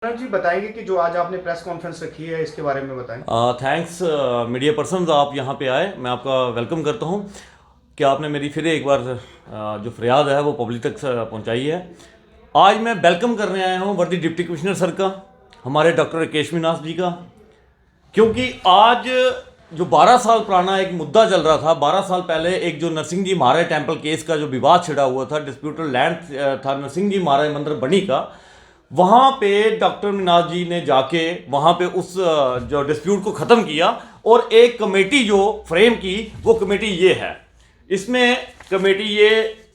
जी बताएंगे कि जो आज आपने प्रेस कॉन्फ्रेंस रखी है इसके बारे में बताएं। थैंक्स मीडिया पर्सन, आप यहाँ पे आए, मैं आपका वेलकम करता हूँ कि आपने मेरी फिर एक बार जो फरियाद है वो पब्लिक तक पहुँचाई है। आज मैं वेलकम करने आया हूँ वर्दी डिप्टी कमिश्नर सर का, हमारे डॉक्टर केशवीनाथ जी का, क्योंकि आज जो 12 साल पुराना एक मुद्दा चल रहा था, 12 साल पहले एक जो नरसिंह जी महाराज टेम्पल केस का जो विवाद छिड़ा हुआ था, डिस्प्यूटेड लैंड था नरसिंह जी महाराज मंदिर बनी का, वहाँ पे डॉक्टर मीनाथ जी ने जाके वहाँ पे उस जो डिस्प्यूट को ख़त्म किया और एक कमेटी जो फ्रेम की वो कमेटी ये है। इसमें कमेटी ये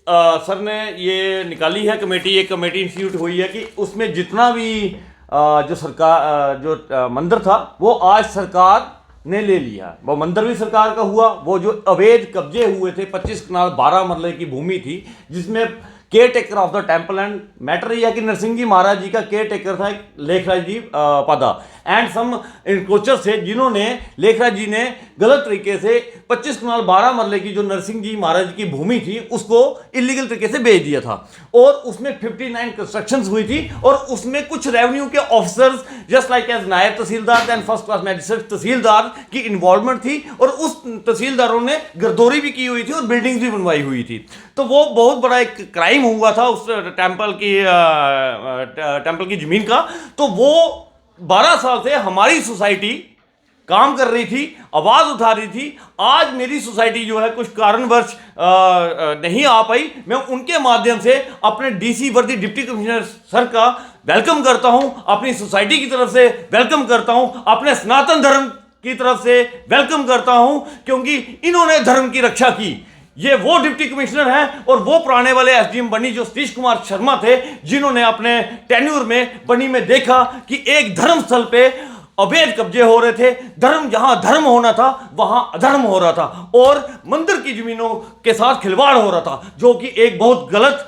सर ने ये निकाली है कमेटी, एक कमेटी इंस्टीट्यूट हुई है कि उसमें जितना भी जो सरकार जो मंदिर था वो आज सरकार ने ले लिया। वो मंदिर भी सरकार का हुआ, वो जो अवैध कब्जे हुए थे 25 कनाल 12 मरले की भूमि थी जिसमें care taker of the temple, and matter यह है कि नरसिंह जी महाराज जी का केयर टेकर था लेखराज जी पदा, एंड सम इंक्रोचर्स थे जिन्होंने लेखराज जी ने गलत तरीके से 25 कनाल 12 मरले की जो नरसिंह जी महाराज की भूमि थी उसको इलीगल तरीके से बेच दिया था और उसमें 59 कंस्ट्रक्शंस हुई थी और उसमें कुछ रेवेन्यू के ऑफिसर्स जस्ट लाइक एज नायब तहसीलदार एंड फर्स्ट क्लास मैजिस्ट्रेट तहसीलदार की इन्वॉल्वमेंट थी और उस तहसीलदारों ने गर्दौरी भी की हुई थी और बिल्डिंग्स भी बनवाई हुई थी। तो वो बहुत बड़ा एक क्राइम हुआ था उस टेम्पल की जमीन का। तो वो 12 साल से हमारी सोसाइटी काम कर रही थी, आवाज उठा रही थी। आज मेरी सोसाइटी जो है कुछ कारणवश नहीं आ पाई। मैं उनके माध्यम से अपने डीसी वर्दी डिप्टी कमिश्नर सर का वेलकम करता हूं, अपनी सोसाइटी की तरफ से वेलकम करता हूं, अपने सनातन धर्म की तरफ से वेलकम करता हूं, क्योंकि इन्होंने धर्म की रक्षा की। ये वो डिप्टी कमिश्नर हैं और वो पुराने वाले एसडीएम बनी जो सतीश कुमार शर्मा थे, जिन्होंने अपने टेन्यूर में बनी में देखा कि एक धर्म स्थल पे अवैध कब्जे हो रहे थे, धर्म जहां धर्म होना था वहां अधर्म हो रहा था और मंदिर की जमीनों के साथ खिलवाड़ हो रहा था, जो कि एक बहुत गलत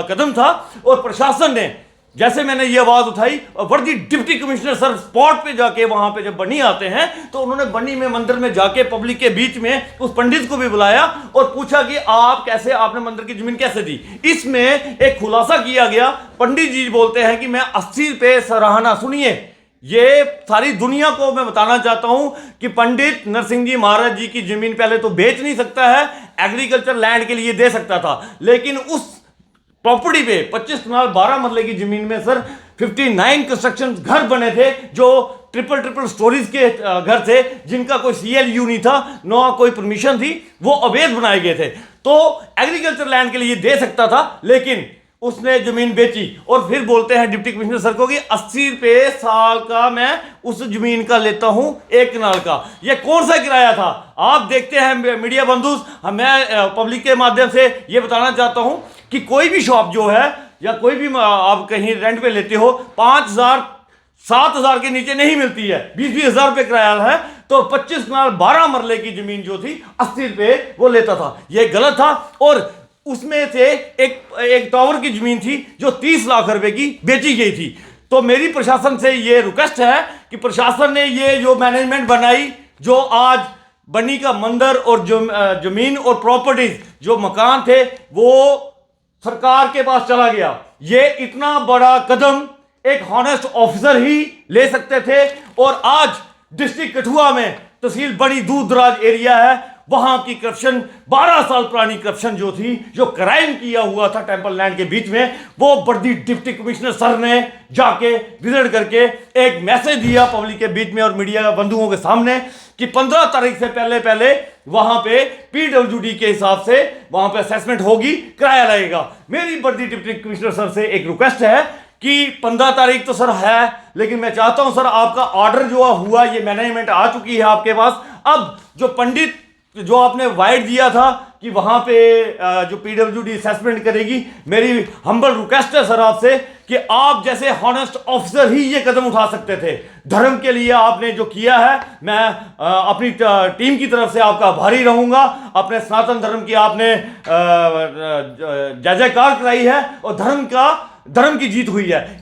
कदम था। और प्रशासन ने, जैसे मैंने ये आवाज उठाई, वर्दी डिप्टी कमिश्नर सर स्पॉट पे जाके वहां पे जब बनी आते हैं तो उन्होंने बनी में मंदिर में जाके पब्लिक के बीच में उस पंडित को भी बुलाया और पूछा कि आप कैसे, आपने मंदिर की जमीन कैसे दी। इसमें एक खुलासा किया गया। पंडित जी बोलते हैं कि मैं 80 रुपये सराहना, सुनिए, ये सारी दुनिया को मैं बताना चाहता हूं कि पंडित नरसिंह जी महाराज जी की जमीन पहले तो बेच नहीं सकता है, एग्रीकल्चर लैंड के लिए दे सकता था, लेकिन उस प्रॉपर्टी पे 25 कनाल 12 मरले की जमीन में सर 59 कंस्ट्रक्शन घर बने थे जो ट्रिपल स्टोरीज के घर थे, जिनका कोई सीएलयू नहीं था, ना कोई परमिशन थी, वो अवैध बनाए गए थे। तो एग्रीकल्चर लैंड के लिए दे सकता था, लेकिन उसने जमीन बेची। और फिर बोलते हैं डिप्टी कमिश्नर सर को कि 80 रुपये साल का मैं उस जमीन का लेता हूं, 1 कनाल का। ये कौन सा किराया था? आप देखते हैं मीडिया बंधु, मैं पब्लिक के माध्यम से ये बताना चाहता हूं कि कोई भी शॉप जो है या कोई भी आप कहीं रेंट पे लेते हो 5,000 7,000 के नीचे नहीं मिलती है, 20-20 हजार रुपये किराया है। तो 25 कनाल 12 मरले की जमीन जो थी 80 रुपये वो लेता था, ये गलत था। और उसमें से एक टावर की जमीन थी जो 30 लाख रुपए की बेची गई थी। तो मेरी प्रशासन से ये रिक्वेस्ट है कि प्रशासन ने ये जो मैनेजमेंट बनाई, जो आज बनी का मंदिर और जमीन और प्रॉपर्टीज जो मकान थे वो सरकार के पास चला गया। ये इतना बड़ा कदम एक हॉनेस्ट ऑफिसर ही ले सकते थे। और आज डिस्ट्रिक्ट कठुआ में तहसील बड़ी दूर दराज एरिया है, वहां की करप्शन, 12 साल पुरानी करप्शन जो थी, जो क्राइम किया हुआ था टेम्पल लैंड के बीच में, वो वर्दी डिप्टी कमिश्नर सर ने जाके विजिट करके एक मैसेज दिया पब्लिक के बीच में और मीडिया बंधुओं के सामने कि 15 तारीख से पहले वहां पे पीडब्ल्यूडी के हिसाब से वहां पे असेसमेंट होगी, किराया लगेगा। मेरी वर्दी डिप्टी कमिश्नर सर से एक रिक्वेस्ट है कि 15 तारीख तो सर है, लेकिन मैं चाहता हूं सर आपका ऑर्डर जो हुआ, ये मैनेजमेंट आ चुकी है आपके पास। अब जो पंडित जो आपने वाइड दिया था कि वहां पे जो पीडब्ल्यूडी असेसमेंट करेगी, मेरी हम्बल रिक्वेस्ट है सर आपसे कि आप जैसे हॉनेस्ट ऑफिसर ही ये कदम उठा सकते थे। धर्म के लिए आपने जो किया है, मैं अपनी टीम की तरफ से आपका आभारी रहूंगा। अपने सनातन धर्म की आपने जय जयकार कराई है और धर्म की जीत हुई है।